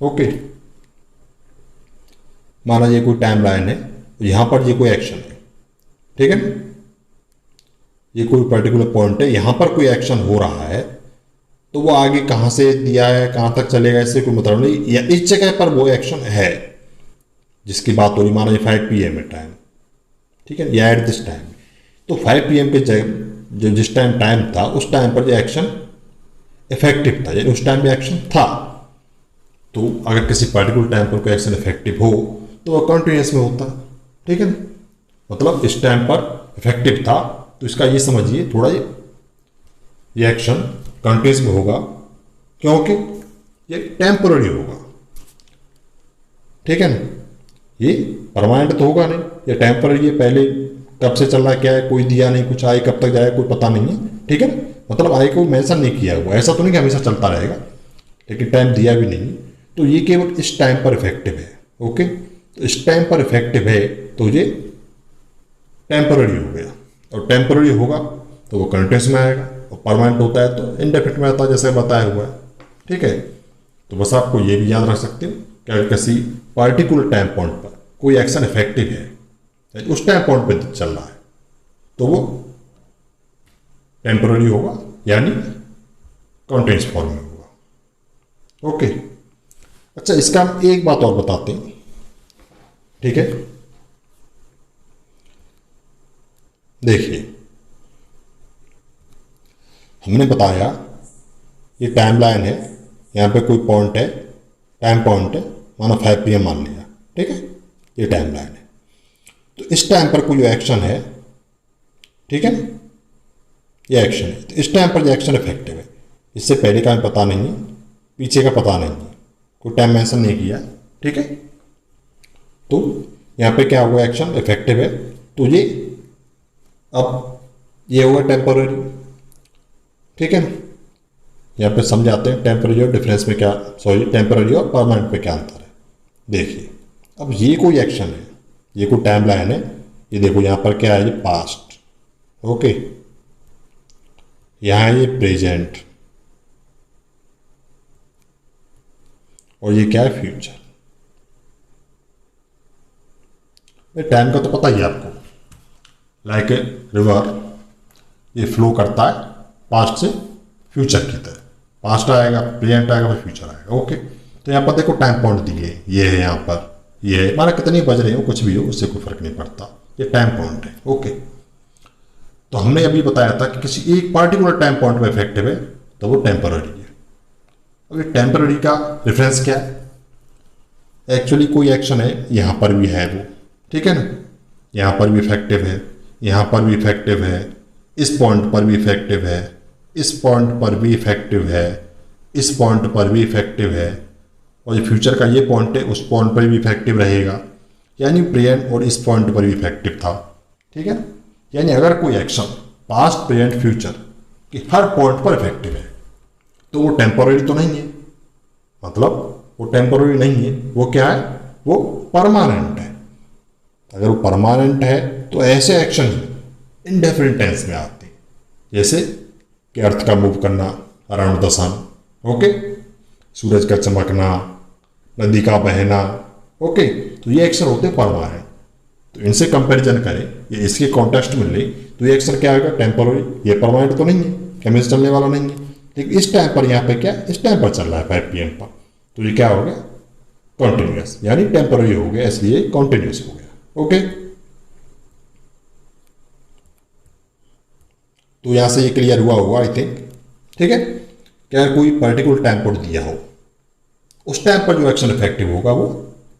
ओके। माना ये कोई टाइम लाइन है, यहां पर ये कोई एक्शन है, ठीक है, ये कोई पर्टिकुलर पॉइंट है, यहां पर कोई एक्शन हो रहा है, तो वो आगे कहां से दिया है कहां तक चलेगा इससे कोई मतलब नहीं, या इस जगह पर वो एक्शन है जिसकी बात हो रही। माना ये 5 PM है टाइम, ठीक है, या एट दिस टाइम। तो 5 PM के जगह जो जिस टाइम टाइम था उस टाइम पर जो एक्शन इफेक्टिव था, यानी उस टाइम भी एक्शन था। तो अगर किसी पर्टिकुलर टाइम पर कोई एक्शन इफेक्टिव हो तो वह कंटिन्यूस में होता है, ठीक है ना। मतलब इस टाइम पर इफेक्टिव था तो इसका ये समझिए थोड़ा ये एक्शन कंटिन्यूस में होगा क्योंकि ये टेम्पोररी होगा, ठीक है ना। ये परमानेंट तो होगा नहीं, ये टेम्पररी है, पहले कब से चल रहा है क्या है कोई दिया नहीं, कुछ आए कब तक जाए कोई पता नहीं है, ठीक है ना। मतलब आए को मेंशन नहीं किया हुआ, ऐसा तो नहीं कि हमेशा चलता रहेगा, लेकिन टाइम दिया भी नहीं, तो ये केवल इस टाइम पर इफेक्टिव है। ओके, तो इस टाइम पर इफेक्टिव है तो ये टेम्पररी हो गया, और टेम्पररी होगा तो वो कंटिन्यूस में आएगा, और परमानेंट होता है तो इंडेफिनिट में आता है जैसे बताया हुआ है, ठीक है। तो बस आपको ये भी याद रख सकते हो कि अगर किसी पार्टिकुलर टाइम पॉइंट पर कोई एक्शन इफेक्टिव है, उस टाइम पॉइंट पे चल रहा है, तो वो टेम्पररी होगा, यानी कंटिन्यूस फॉर्म में होगा। ओके, अच्छा इसका हम एक बात और बताते हैं, ठीक है। देखिए, हमने बताया ये टाइम लाइन है, यहाँ पे कोई पॉइंट है, टाइम पॉइंट है, मानो 5 PM मान लिया, ठीक है, ये टाइम लाइन है। तो इस टाइम पर कोई एक्शन है, ठीक है, ये एक्शन है, तो इस टाइम पर जो एक्शन इफेक्टिव है, इससे पहले का हमें पता नहीं है, पीछे का पता नहीं है, कोई टाइम मेंशन नहीं किया, ठीक है। तो यहाँ पे क्या हुआ, एक्शन इफेक्टिव है, तो ये अब ये हुआ टेम्पररी, ठीक है ना। यहाँ पे समझाते हैं टेम्पररी और डिफरेंस में क्या, सॉरी टेम्पररी और परमानेंट में क्या अंतर है। देखिए, अब ये कोई एक्शन है, ये कोई टाइम लाइन है, ये देखो यहाँ पर क्या है, ये पास्ट, ओके, यहाँ है ये प्रेजेंट, और ये क्या है, फ्यूचर। टाइम का तो पता ही है आपको, लाइक ए रिवर, ये फ्लो करता है पास्ट से फ्यूचर की तरह, पास्ट आएगा, प्रेजेंट आएगा, फिर फ्यूचर आएगा। ओके, तो यहाँ पर देखो टाइम पॉइंट दिए, ये है यहाँ पर, ये है, माना कितनी बज रही हो, कुछ भी हो, उससे कोई फर्क नहीं पड़ता, ये टाइम पॉइंट है। ओके, तो हमने अभी बताया था कि किसी एक पार्टिकुलर टाइम पॉइंट में इफेक्टिव है तो वो टेम्पररी है। अब ये टेम्पररी का रेफरेंस क्या है, एक्चुअली कोई एक्शन है, यहाँ पर भी है वो, ठीक है ना, यहाँ पर भी इफेक्टिव है, यहाँ पर भी इफेक्टिव है, इस पॉइंट पर भी इफेक्टिव है, इस पॉइंट पर भी इफेक्टिव है, इस पॉइंट पर भी इफेक्टिव है, और जो फ्यूचर का ये पॉइंट है उस पॉइंट पर भी इफेक्टिव रहेगा, यानी प्रेजेंट और इस पॉइंट पर भी इफेक्टिव था, ठीक है। यानी अगर कोई एक्शन पास्ट प्रेजेंट फ्यूचर के हर पॉइंट पर इफेक्टिव है तो वो टेम्पोररी तो नहीं है, मतलब वो टेम्पोररी नहीं है, वो क्या है, वो परमानेंट है। अगर वो परमानेंट है तो ऐसे एक्शन इंडेफिनिट टेंस में आते हैं, जैसे कि अर्थ का मूव करना अराउंड द सन, ओके, सूरज का चमकना, नदी का बहना, ओके, तो ये एक्शन होते हैं परमानेंट। तो इनसे कंपैरिजन करें, ये इसके कॉन्टेक्स्ट में ले तो ये एक्शन क्या होगा, टेम्पोररी, ये परमानेंट तो नहीं है, हमेशा चलने वाला नहीं है, लेकिन इस टाइम पर यहाँ पे क्या, इस टाइम पर चल रहा है 5 PM पर, तो ये क्या हो गया, कॉन्टिन्यूस, यानी टेम्पोररी हो गया, इसलिए कॉन्टिन्यूस हो गया। ओके, तो यहां से ये क्लियर हुआ होगा आई थिंक, ठीक है। क्या कोई पर्टिकुलर टाइम कोड दिया हो, उस टाइम पर जो एक्शन इफेक्टिव होगा वो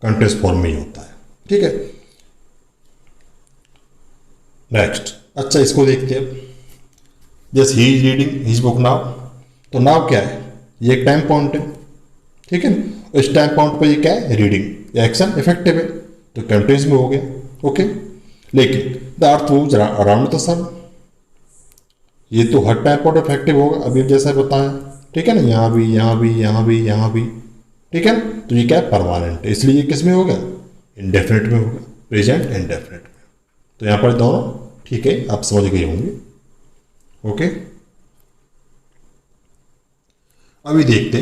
कंटिन्यूस फॉर्म में ही होता है, ठीक है। नेक्स्ट, अच्छा इसको देखते हैं, जैसे he is reading his book now, तो नाउ क्या है, ये एक टाइम पॉइंट है, ठीक है ना। इस टाइम पॉइंट पर ये क्या है, रीडिंग, ये एक्शन इफेक्टिव है, तो कंटिन्यूस में हो गया, ओके। लेकिन the earth moves around the सन, ये तो हर टाइम पॉइंट इफेक्टिव होगा, अभी जैसा बताया, ठीक है ना, यहाँ भी, यहाँ भी, यहाँ भी, यहाँ भी, ठीक है ना। तो ये क्या है, परमानेंट है, इसलिए ये किस में होगा, इंडेफिनिट में होगा, प्रेजेंट इंडेफिनिट में। तो यहाँ पर दोनों ठीक है, आप समझ गए होंगे, ओके। अभी देखते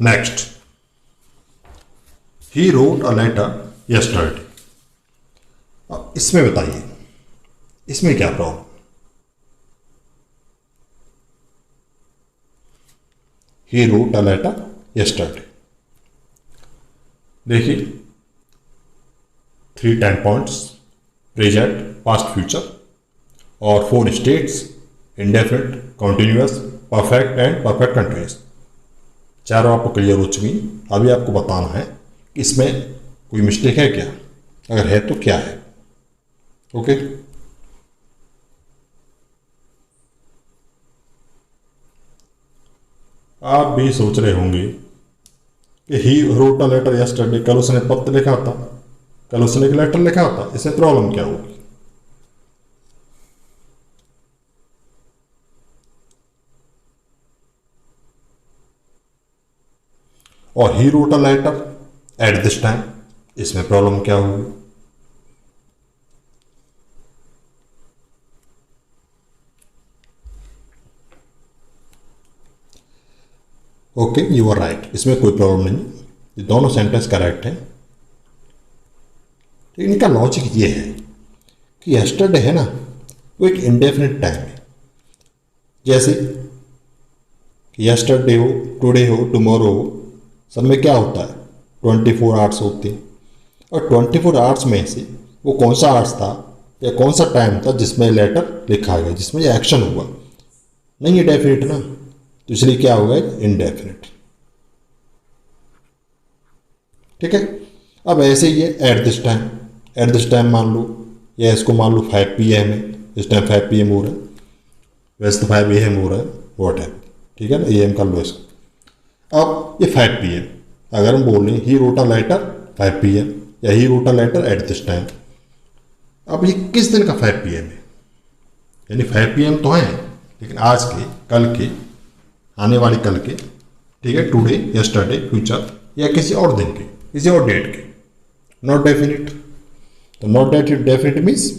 next, he wrote a letter yesterday. अब इसमें बताइए, इसमें क्या problem, he wrote a letter yesterday. देखिए 3 time points, present, past, future, और 4 states, indefinite, continuous, perfect and perfect continuous. चारों आपको क्लियर हो चुकी। अभी आपको बताना है कि इसमें कोई मिस्टेक है क्या, अगर है तो क्या है, ओके। आप भी सोच रहे होंगे कि he wrote a letter yesterday, कल उसने पत्र लिखा था, कल उसने एक लेटर लिखा था, इसमें प्रॉब्लम क्या होगी? और he wrote a letter at this time, इसमें प्रॉब्लम क्या होगी? ओके, यू आर राइट, इसमें कोई प्रॉब्लम नहीं, ये दोनों सेंटेंस करेक्ट हैं। तो इनका लॉजिक ये है कि यस्टरडे है ना, वो एक इंडेफिनिट टाइम है। जैसे यस्टरडे हो, टुडे हो, टुमारो हो, सब में क्या होता है? 24 आवर्स होते हैं। और 24 आवर्स में से वो कौन सा आवर्स था या कौन सा टाइम था जिसमें लेटर लिखा गया, जिसमें ये एक्शन हुआ? नहीं है डेफिनेट ना, तो इसलिए क्या होगा? इनडेफिनिट। ठीक है। अब ऐसे ही है eight this time, eight this time मान लो, या इसको मान लो 5 PM है, इस टाइम 5 PM हो रहा है, वैसे तो 5 AM हो रहा है, वॉट है, ठीक है ना, AM कर लो इसको। अब ये 5 PM, अगर हम बोल रहे हैं he wrote a letter 5 PM या he wrote a letter at this time, अब ये किस दिन का 5 PM है? यानी 5 PM तो है, लेकिन आज के, कल के, आने वाले कल के, ठीक है, टुडे, यस्टरडे, फ्यूचर, या किसी और दिन के, किसी और डेट के, नॉट डेफिनिट। तो not definite means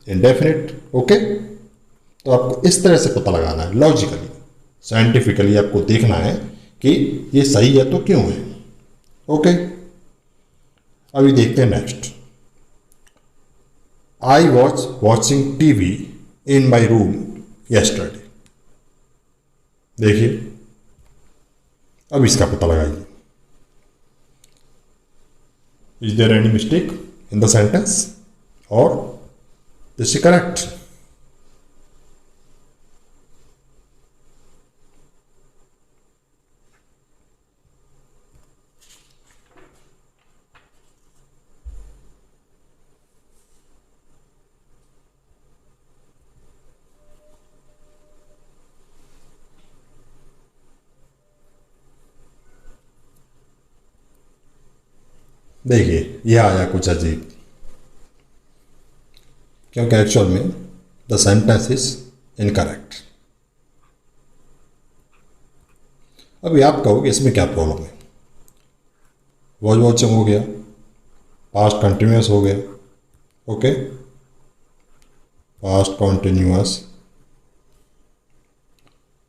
indefinite. Okay, तो आपको इस तरह से पता लगाना है, लॉजिकली, साइंटिफिकली आपको देखना है कि ये सही है तो क्यों है। ओके, अभी देखते हैं next. I was watching TV in my room yesterday. देखिए, अब इसका पता लगाइए, is there any mistake in the sentence और दिस इज करेक्ट। देखिए, यह आया कुछ अजीब, क्योंकि एक्चुअल में द सेंटेंस इज इनकरेक्ट। अभी आप कहोगे इसमें क्या प्रॉब्लम है? वॉच वॉचिंग हो गया, पास्ट कंटिन्यूस हो गया, ओके, पास्ट कंटिन्यूस,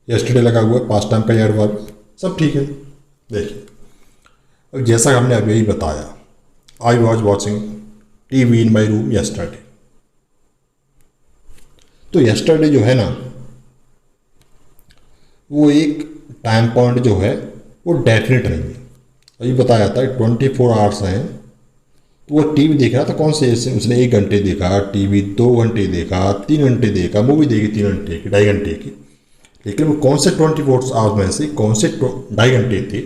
यस्टरडे लगा हुआ है, पास्ट टाइम का एडवर्ब, सब ठीक है। देखिए, अब जैसा हमने अभी यही बताया, आई was watching TV in my room yesterday, तो यस्टरडे जो है ना, वो एक टाइम पॉइंट जो है वो डेफिनेट नहीं है। अभी बताया था 24 आवर्स हैं, तो वो टीवी देख रहा था, कौन से उसने 1 घंटे देखा टीवी, 2 घंटे देखा, 3 घंटे देखा, मूवी देखी 3 घंटे की, 2.5 घंटे की, लेकिन वो कौन से 24 आवर्स में से कौन से 2.5 घंटे थे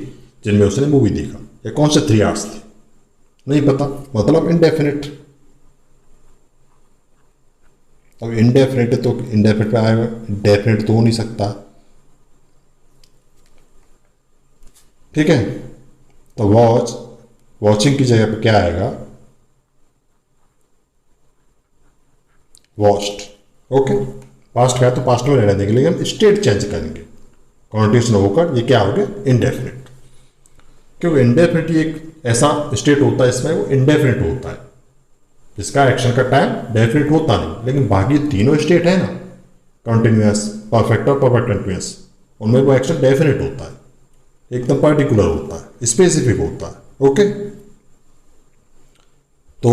जिनमें उसने मूवी देखा, या कौन से 3 आवर्स थे, नहीं पता, मतलब इनडेफिनेट। अब इनडेफिनेट तो इनडेफिनेट पे आएगा, डेफिनेट तो हो नहीं सकता, ठीक है। तो वॉचिंग की जगह पे क्या आएगा? वॉच्ड। ओके, पास्ट का है तो पास्ट में रहने देंगे, लेकिन हम स्टेट चेंज करेंगे, कॉन्टिन्यूशन होकर ये क्या हो गया? इनडेफिनेट। क्योंकि इनडेफिनेट एक ऐसा स्टेट होता है, इसमें वो इनडेफिनेट होता है, जिसका एक्शन का टाइम डेफिनेट होता नहीं, लेकिन बाकी तीनों स्टेट है ना, कंटिन्यूस, परफेक्ट और परफेक्ट कंटिन्यूस, उनमें वो एक्शन डेफिनेट होता है, एकदम पर्टिकुलर होता है, स्पेसिफिक होता है। ओके, तो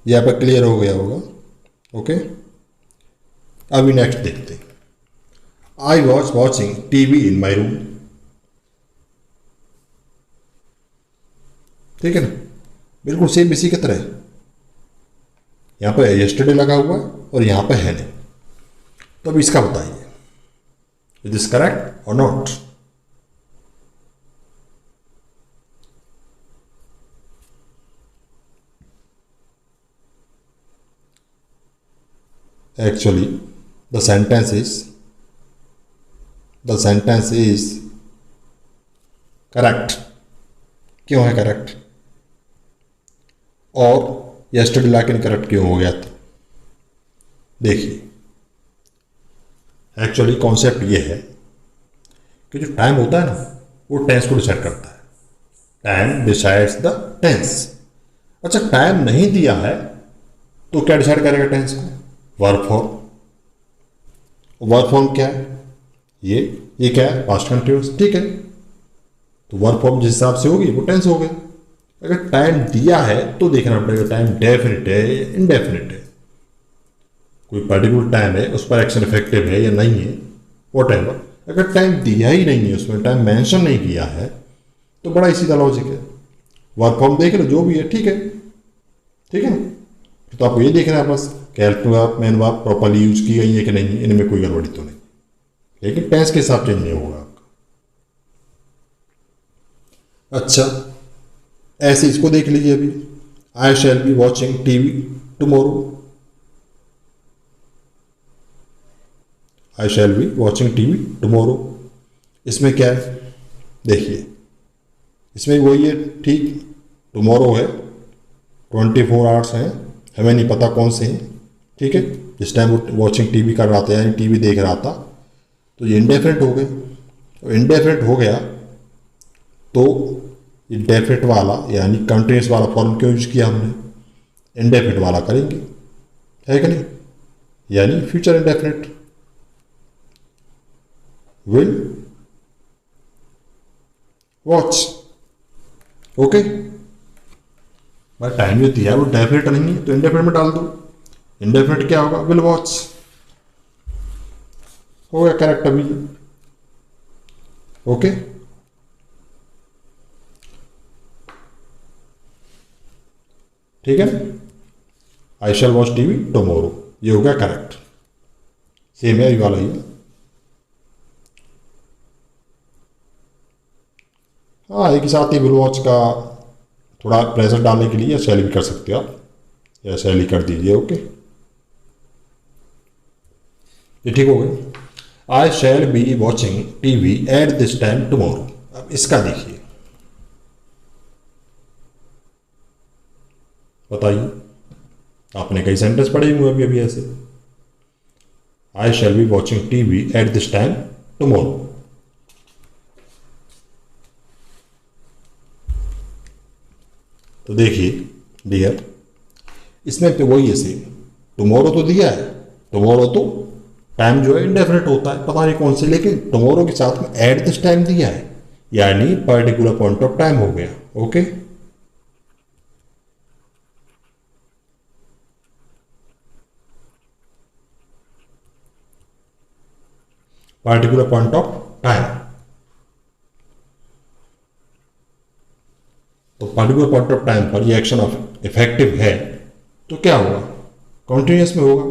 यहाँ पर क्लियर हो गया होगा। ओके, अभी नेक्स्ट देखते हैं। आई was watching TV in my room, ठीक है ना, बिल्कुल सेम इसी की तरह। यहाँ पर यस्टरडे लगा हुआ है और यहाँ पर है नहीं, तो अब इसका बताइए, इज दिस करेक्ट और not? Actually, the sentence is correct, क्यों है करेक्ट, और यस्टरडे लाइक इनकरेक्ट क्यों हो गया था। देखिए एक्चुअली कॉन्सेप्ट ये है कि जो टाइम होता है ना वो टेंस को डिसाइड करता है। Time decides the tense. अच्छा टाइम नहीं दिया है तो क्या डिसाइड करेगा टेंस को, वर्ब फॉर्म। वर्ब फॉर्म क्या है, ये क्या है, पास्ट कंटिन्यूअस, ठीक है। तो वर्ब फॉर्म जिस हिसाब से होगी वो टेंस हो गई। अगर टाइम दिया है तो देखना पड़ेगा टाइम डेफिनेट है या इनडेफिनेट है, कोई पर्टिकुलर टाइम है उस पर एक्शन इफेक्टिव है या नहीं है, वॉट एवर। अगर टाइम दिया ही नहीं है, उसमें टाइम मेंशन नहीं किया है, तो बड़ा ही सीधा लॉजिक है, वर्क फॉर्म देख लो जो भी है, ठीक है, ठीक है ना। तो आपको ये देखना है बस help verb main verb properly use की गई है कि नहीं, इनमें कोई गड़बड़ी तो नहीं, लेकिन टेंस के हिसाब चेंज नहीं होगा आपका। अच्छा ऐसे इसको देख लीजिए अभी, आई shall be watching TV tomorrow. I shall be watching TV tomorrow, इसमें क्या है देखिए, इसमें वही है, ठीक, टुमारो है, 24 आवर्स हैं, हमें नहीं पता कौन से हैं, ठीक है। जिस टाइम वो वॉचिंग टीवी कर रहा था यानी टीवी देख रहा था, तो ये इंडेफिनिट हो गए। तो इंडेफिनिट हो गया तो इंडेफिनिट वाला यानी कंटिन्यूस वाला फॉर्म क्यों यूज किया हमने, इंडेफिनिट वाला करेंगे, है कि नहीं, यानी future indefinite will watch. Okay भाई टाइम जो दिया है वो डेफिनेट नहीं है तो इंडेफिनेट में डाल दो, इंडेफिनेट क्या होगा, विल वॉच, हो गया करेक्ट अभी। ओके ठीक है ना, आई शैल वॉच टीवी टुमारो, ये हो गया करेक्ट, सेम है ये वाला ही। हाँ एक ही साथ ही विल वॉच का थोड़ा प्रेशर डालने के लिए शैल भी कर सकते हो आप, या शैल ही कर दीजिए। ओके ये ठीक हो गई। आई shall be watching TV at this time tomorrow. अब इसका देखिए, बताइए, आपने कई सेंटेंस पढ़े हुए अभी अभी ऐसे, आई shall be watching TV at this time tomorrow. तो देखिए डियर, इसमें तो वही ऐसे टुमारो तो दिया है, टुमारो तो टाइम जो है इंडेफिनिट होता है, पता नहीं कौन से, लेकिन टुमारो के साथ में एट दिस टाइम दिया है यानी पर्टिकुलर पॉइंट ऑफ टाइम हो गया। Okay particular point of time, तो पर्टिकुलर पॉइंट ऑफ टाइम पर ये एक्शन ऑफ इफेक्टिव है तो क्या होगा, कॉन्टिन्यूस में होगा।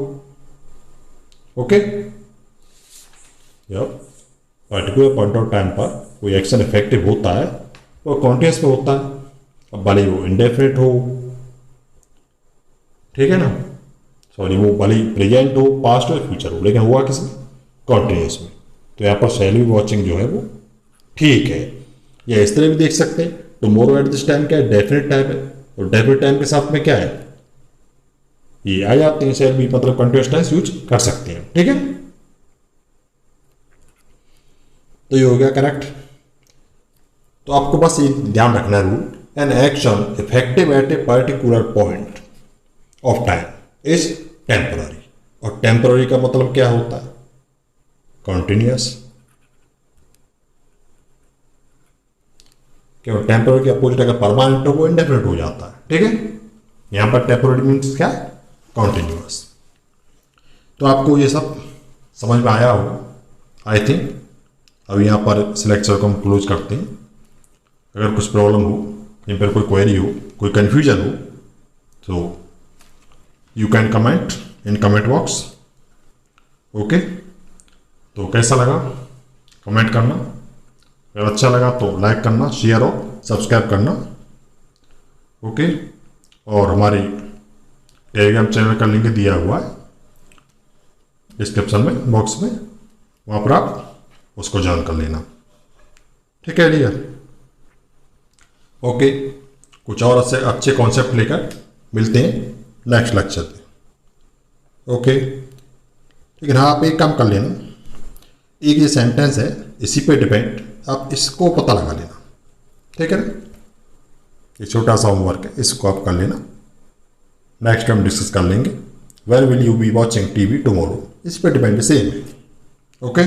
ओके जब पर्टिकुलर पॉइंट ऑफ टाइम पर कोई एक्शन इफेक्टिव होता है तो कॉन्टिन्यूस में होता है, अब भले वो इंडेफिनिट हो, ठीक है ना, सॉरी वो भले प्रेजेंट हो, पास्ट हो, फ्यूचर हो, लेकिन हुआ किसमें, कॉन्टिन्यूस में। तो यहाँ पर शैल बी वॉचिंग जो है वो ठीक है, या इस तरह भी देख सकते हैं टुमारो एट दिस टाइम क्या है, डेफिनेट टाइम है, और डेफिनेट टाइम के साथ में क्या है, ये आ जाते हैं, शैल बी मतलब कंटिन्यूस टेंस यूज कर सकते हैं, ठीक है। तो ये हो गया करेक्ट। तो आपको बस ये ध्यान रखना है rule, an action effective eight a particular point of time is temporary, और टेम्पररी का मतलब क्या होता है, कॉन्टिन्यूस। क्यों, टेम्पररी के अपोजिट अगर परमानेंट हो वो इंडेफिनिट हो जाता है, ठीक है। यहां पर टेम्पररी मीन्स क्या, कॉन्टिन्यूस। तो आपको ये सब समझ में आया होगा आई थिंक। अब यहाँ पर इस लेक्चर को हम क्लोज करते हैं। अगर कुछ प्रॉब्लम हो या फिर कोई क्वेरी हो, कोई कन्फ्यूजन हो, तो you can comment in comment box. Okay तो कैसा लगा कमेंट करना, अगर अच्छा लगा तो लाइक करना, शेयर और सब्सक्राइब करना। ओके और हमारी टेलीग्राम चैनल का लिंक दिया हुआ है डिस्क्रिप्शन में बॉक्स में, वहाँ पर आप उसको ज्वाइन कर लेना, ठीक है डियर। ओके, कुछ और अच्छे कॉन्सेप्ट लेकर मिलते हैं नेक्स्ट लेक्चर में। ओके, लेकिन हाँ आप एक काम कर लेना, एक ये सेंटेंस है इसी पे डिपेंड, आप इसको पता लगा लेना, ठीक है ना। ये छोटा सा होमवर्क है, इसको आप कर लेना, नेक्स्ट टाइम डिस्कस कर लेंगे। Where will you be watching TV tomorrow, इस पे डिपेंड सेम है। ओके।